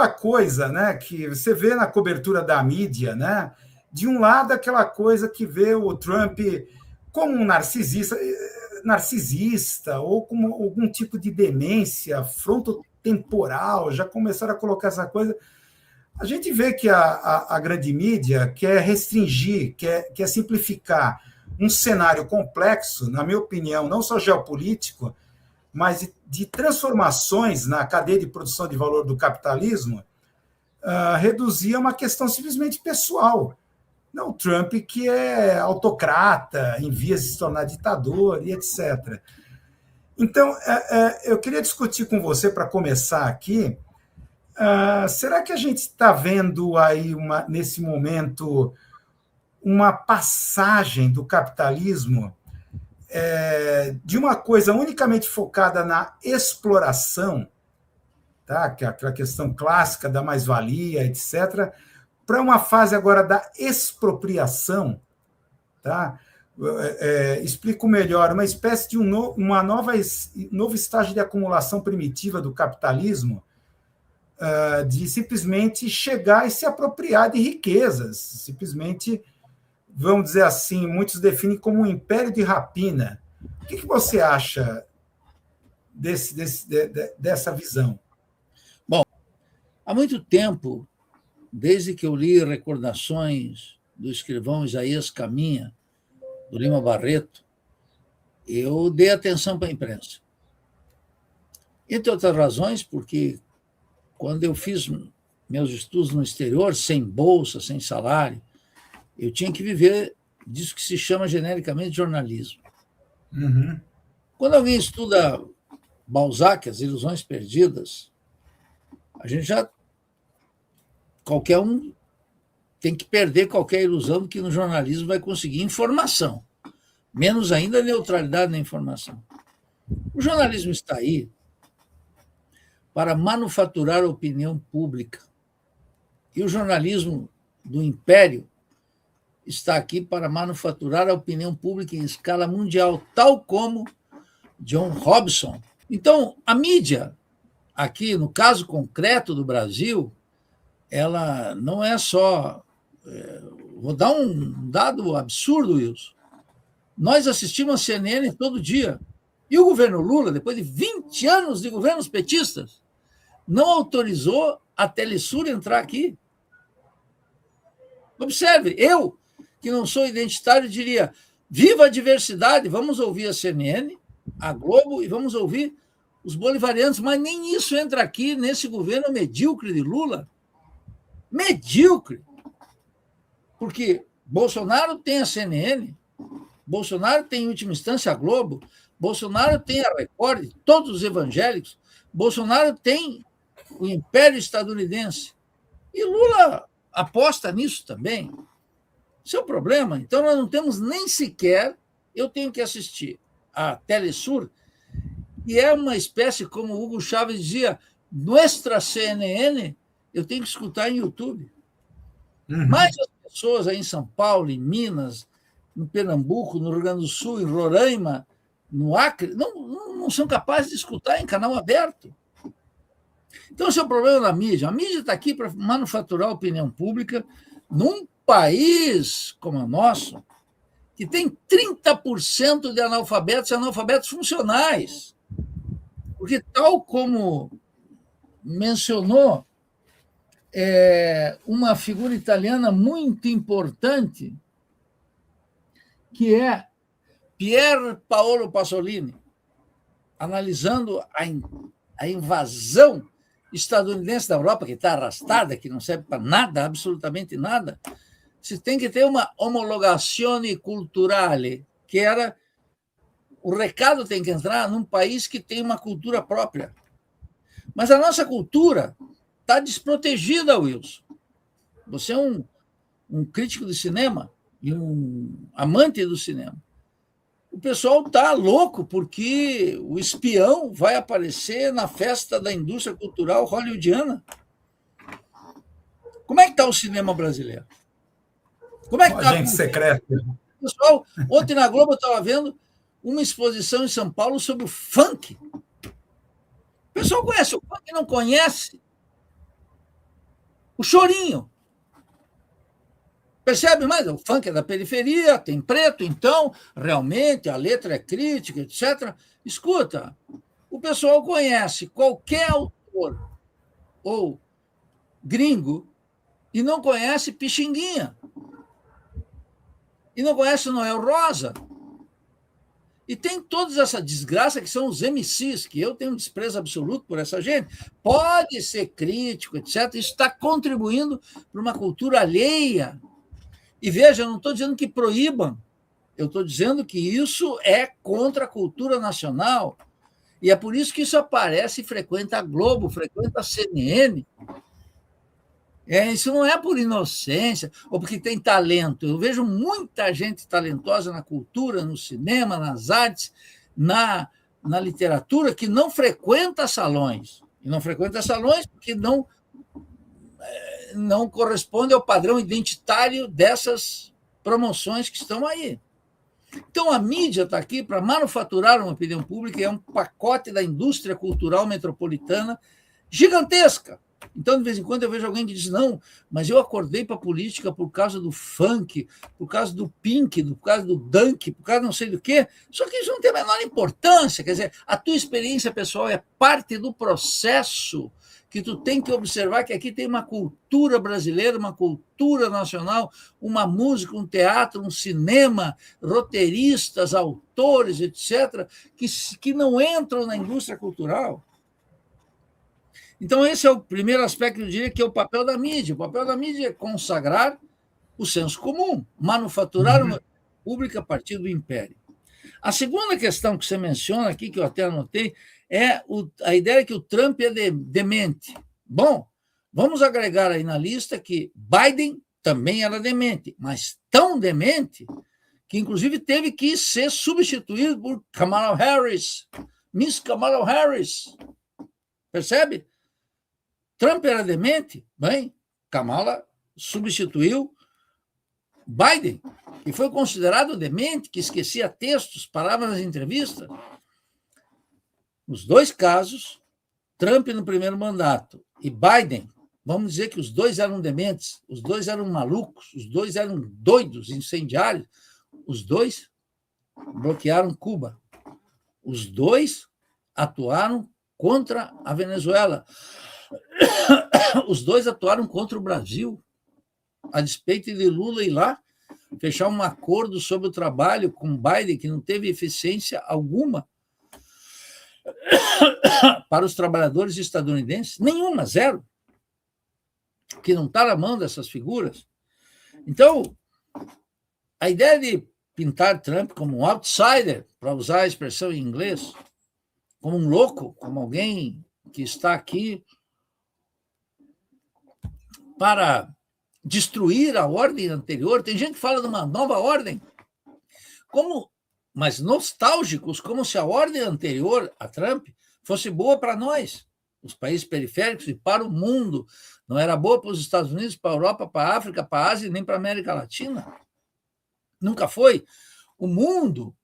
a coisa, né, que você vê na cobertura da mídia, né, de um lado aquela coisa que vê o Trump como um narcisista ou como algum tipo de demência frontotemporal, já começaram a colocar essa coisa. A gente vê que a grande mídia quer restringir, quer simplificar um cenário complexo, na minha opinião, não só geopolítico, mas de transformações na cadeia de produção de valor do capitalismo, reduzir a uma questão simplesmente pessoal. Não, o Trump que é autocrata, em vias de se tornar ditador e etc. Então, eu queria discutir com você, para começar aqui, será que a gente está vendo aí, nesse momento, uma passagem do capitalismo de uma coisa unicamente focada na exploração, tá? Que é aquela questão clássica da mais-valia, etc., para uma fase agora da expropriação, tá? Explico melhor, uma espécie de novo estágio de acumulação primitiva do capitalismo, de simplesmente chegar e se apropriar de riquezas, simplesmente, vamos dizer assim, muitos definem como um império de rapina. O que você acha dessa visão? Bom, há muito tempo, desde que eu li Recordações do escrivão Isaías Caminha, do Lima Barreto, eu dei atenção para a imprensa. Entre outras razões, porque quando eu fiz meus estudos no exterior, sem bolsa, sem salário, eu tinha que viver disso que se chama genericamente jornalismo. Uhum. Quando alguém estuda Balzac, As Ilusões Perdidas, a gente já... Qualquer um tem que perder qualquer ilusão de que no jornalismo vai conseguir informação, menos ainda neutralidade na informação. O jornalismo está aí para manufaturar a opinião pública. E o jornalismo do Império está aqui para manufaturar a opinião pública em escala mundial, tal como John Robson. Então, a mídia, aqui no caso concreto do Brasil, ela não é só... Vou dar um dado absurdo, Wilson. Nós assistimos a CNN todo dia. E o governo Lula, depois de 20 anos de governos petistas, não autorizou a Telesur entrar aqui. Observe, eu, que não sou identitário, diria: viva a diversidade, vamos ouvir a CNN, a Globo, e vamos ouvir os bolivarianos, mas nem isso entra aqui nesse governo medíocre de Lula. Medíocre. Porque Bolsonaro tem a CNN, Bolsonaro tem, em última instância, a Globo, Bolsonaro tem a Record, todos os evangélicos, Bolsonaro tem o Império Estadunidense. E Lula aposta nisso também. Esse é o problema. Então, nós não temos nem sequer... Eu tenho que assistir a Telesur, que é uma espécie, como o Hugo Chávez dizia, Nuestra CNN, eu tenho que escutar em YouTube. Uhum. Mas as pessoas aí em São Paulo, em Minas, em Pernambuco, no Rio Grande do Sul, em Roraima, no Acre, não são capazes de escutar em canal aberto. Então, esse é o problema da mídia. A mídia está aqui para manufaturar a opinião pública num país como o nosso, que tem 30% de analfabetos e analfabetos funcionais. Porque, tal como mencionou uma figura italiana muito importante, que é Pier Paolo Pasolini, analisando a invasão estadunidense da Europa, que está arrastada, que não serve para nada, absolutamente nada. Se tem que ter uma homologazione culturale, que era... O recado tem que entrar num país que tem uma cultura própria. Mas a nossa cultura está desprotegida, Wilson. Você é um crítico de cinema e um amante do cinema. O pessoal está louco porque o espião vai aparecer na festa da indústria cultural hollywoodiana. Como é que está o cinema brasileiro? Como é que está? Agente secreto. Pessoal, ontem na Globo eu estava vendo uma exposição em São Paulo sobre o funk. O pessoal conhece o funk, não conhece. o chorinho. Percebe? Mas o funk é da periferia, tem preto, então, realmente, a letra é crítica, etc. Escuta, o pessoal conhece qualquer autor ou gringo e não conhece Pixinguinha. E não conhece Noel Rosa. E tem toda essa desgraça que são os MCs, que eu tenho um desprezo absoluto por essa gente. Pode ser crítico, etc. Isso está contribuindo para uma cultura alheia. E veja, eu não estou dizendo que proíbam, eu estou dizendo que isso é contra a cultura nacional. E é por isso que isso aparece e frequenta a Globo, frequenta a CNN. Isso não é por inocência ou porque tem talento. Eu vejo muita gente talentosa na cultura, no cinema, nas artes, na literatura, que não frequenta salões. E não frequenta salões porque não corresponde ao padrão identitário dessas promoções que estão aí. Então, a mídia está aqui para manufaturar uma opinião pública, e é um pacote da indústria cultural metropolitana gigantesca. Então, de vez em quando, eu vejo alguém que diz, não, mas eu acordei para a política por causa do funk, por causa do pink, por causa do dunk, por causa não sei do quê. Só que isso não tem a menor importância. Quer dizer, a tua experiência pessoal é parte do processo que tu tem que observar que aqui tem uma cultura brasileira, uma cultura nacional, uma música, um teatro, um cinema, roteiristas, autores, etc., que não entram na indústria cultural. Então, esse é o primeiro aspecto que eu diria que é o papel da mídia. O papel da mídia é consagrar o senso comum, manufaturar uma pública a partir do império. A segunda questão que você menciona aqui, que eu até anotei, é a ideia que o Trump é demente. Bom, vamos agregar aí na lista que Biden também era demente, mas tão demente que, inclusive, teve que ser substituído por Kamala Harris, Miss Kamala Harris. Percebe? Trump era demente, bem, Kamala substituiu Biden, que foi considerado demente, que esquecia textos, parava nas entrevistas. Nos dois casos, Trump no primeiro mandato e Biden, vamos dizer que os dois eram dementes, os dois eram malucos, os dois eram doidos, incendiários, os dois bloquearam Cuba, os dois atuaram contra a Venezuela, os dois atuaram contra o Brasil, a despeito de Lula ir lá fechar um acordo sobre o trabalho com Biden, que não teve eficiência alguma para os trabalhadores estadunidenses, nenhuma, zero, que não está na mão dessas figuras. Então, a ideia de pintar Trump como um outsider, para usar a expressão em inglês, como um louco, como alguém que está aqui para destruir a ordem anterior. Tem gente que fala de uma nova ordem, mas nostálgicos, como se a ordem anterior a Trump fosse boa para nós, os países periféricos, e para o mundo. Não era boa para os Estados Unidos, para a Europa, para a África, para a Ásia, nem para a América Latina. Nunca foi. O mundo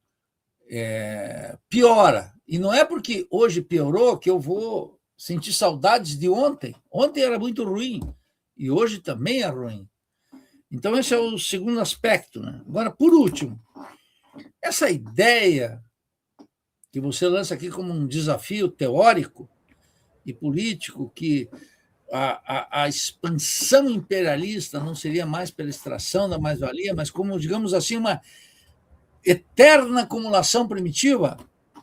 piora. E não é porque hoje piorou que eu vou sentir saudades de ontem. Ontem era muito ruim e hoje também é ruim. Então, esse é o segundo aspecto, né? Agora, por último, essa ideia que você lança aqui como um desafio teórico e político, que a expansão imperialista não seria mais pela extração da mais-valia, mas como, digamos assim, uma eterna acumulação primitiva,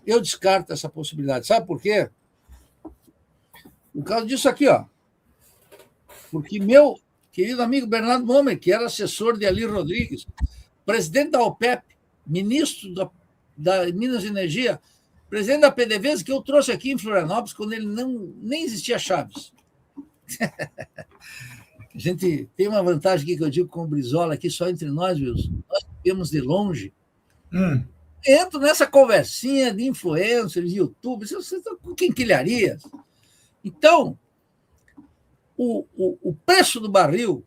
eu descarto essa possibilidade. Sabe por quê? Por causa disso aqui, ó. Porque meu querido amigo Bernardo Momer, que era assessor de Ali Rodrigues, presidente da OPEP, ministro da Minas e Energia, presidente da PDVSA, que eu trouxe aqui em Florianópolis, quando ele nem existia Chaves. A gente tem uma vantagem aqui que eu digo com o Brizola, aqui só entre nós, Wilson. Nós vemos de longe. Entro nessa conversinha de influencers, de YouTube, você está com quinquilharias. Então, o preço do barril,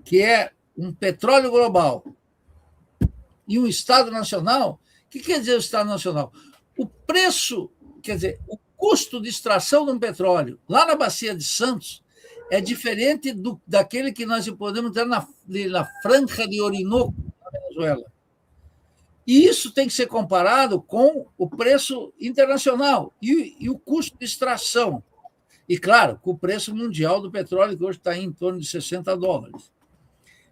que é um petróleo global, e um Estado Nacional, o que quer dizer o Estado Nacional? O preço, quer dizer, o custo de extração de um petróleo lá na Bacia de Santos é diferente daquele que nós podemos ter na Franja de Orinoco, na Venezuela. E isso tem que ser comparado com o preço internacional e o custo de extração. E, claro, com o preço mundial do petróleo, que hoje está em torno de $60.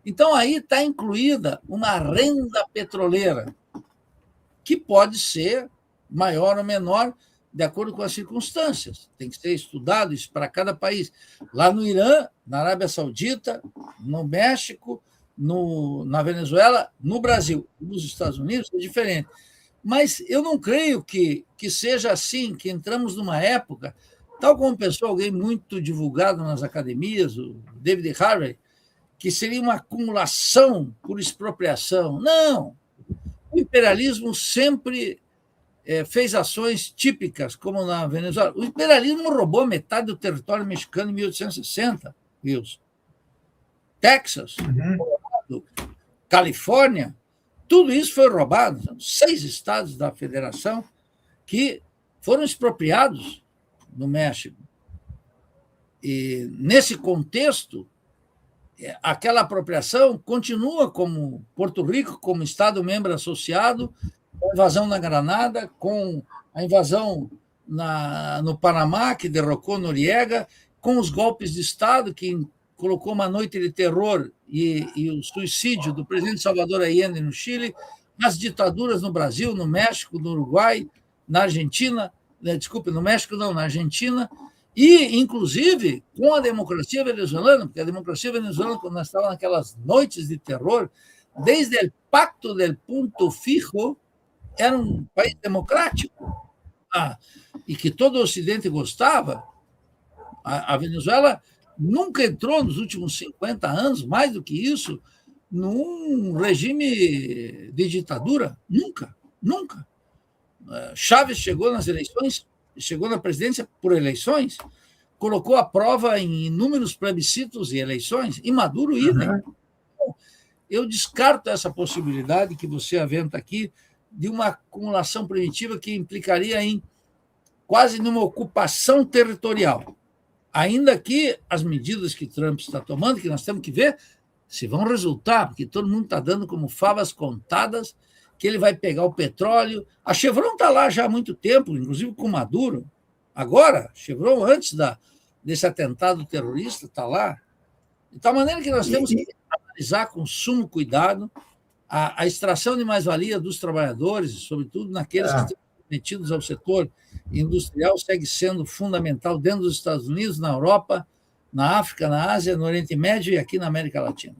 Então, aí está incluída uma renda petroleira, que pode ser maior ou menor, de acordo com as circunstâncias. Tem que ser estudado isso para cada país. Lá no Irã, na Arábia Saudita, no México, na Venezuela, no Brasil, nos Estados Unidos, é diferente. Mas eu não creio que seja assim, que entramos numa época, tal como pensou alguém muito divulgado nas academias, o David Harvey, que seria uma acumulação por expropriação. Não! O imperialismo sempre fez ações típicas, como na Venezuela. O imperialismo roubou metade do território mexicano em 1860, Wilson. Texas, Califórnia, tudo isso foi roubado. São 6 estados da federação que foram expropriados no México. E, nesse contexto, aquela apropriação continua como Porto Rico, como Estado membro associado, com a invasão na Granada, com a invasão no Panamá, que derrocou Noriega, com os golpes de Estado, que colocou uma noite de terror e o suicídio do presidente Salvador Allende no Chile, as ditaduras no Brasil, no México, no Uruguai, na Argentina, desculpe, no México não, na Argentina, e, inclusive, com a democracia venezuelana, porque a democracia venezuelana, quando nós estávamos naquelas noites de terror, desde o Pacto del Punto Fijo, era um país democrático, e que todo o Ocidente gostava. A Venezuela nunca entrou nos últimos 50 anos, mais do que isso, num regime de ditadura. Nunca, nunca. Chávez chegou nas eleições, chegou na presidência por eleições, colocou à prova em inúmeros plebiscitos e eleições, e Maduro idem. Eu descarto essa possibilidade que você aventa aqui de uma acumulação primitiva que implicaria em quase numa ocupação territorial. Ainda que as medidas que Trump está tomando, que nós temos que ver se vão resultar, porque todo mundo está dando como favas contadas que ele vai pegar o petróleo. A Chevron está lá já há muito tempo, inclusive com Maduro. Agora, Chevron, antes desse atentado terrorista, está lá. De tal maneira que nós temos que analisar com sumo cuidado a extração de mais-valia dos trabalhadores, sobretudo naqueles que estão metidos ao setor industrial, segue sendo fundamental dentro dos Estados Unidos, na Europa, na África, na Ásia, no Oriente Médio e aqui na América Latina.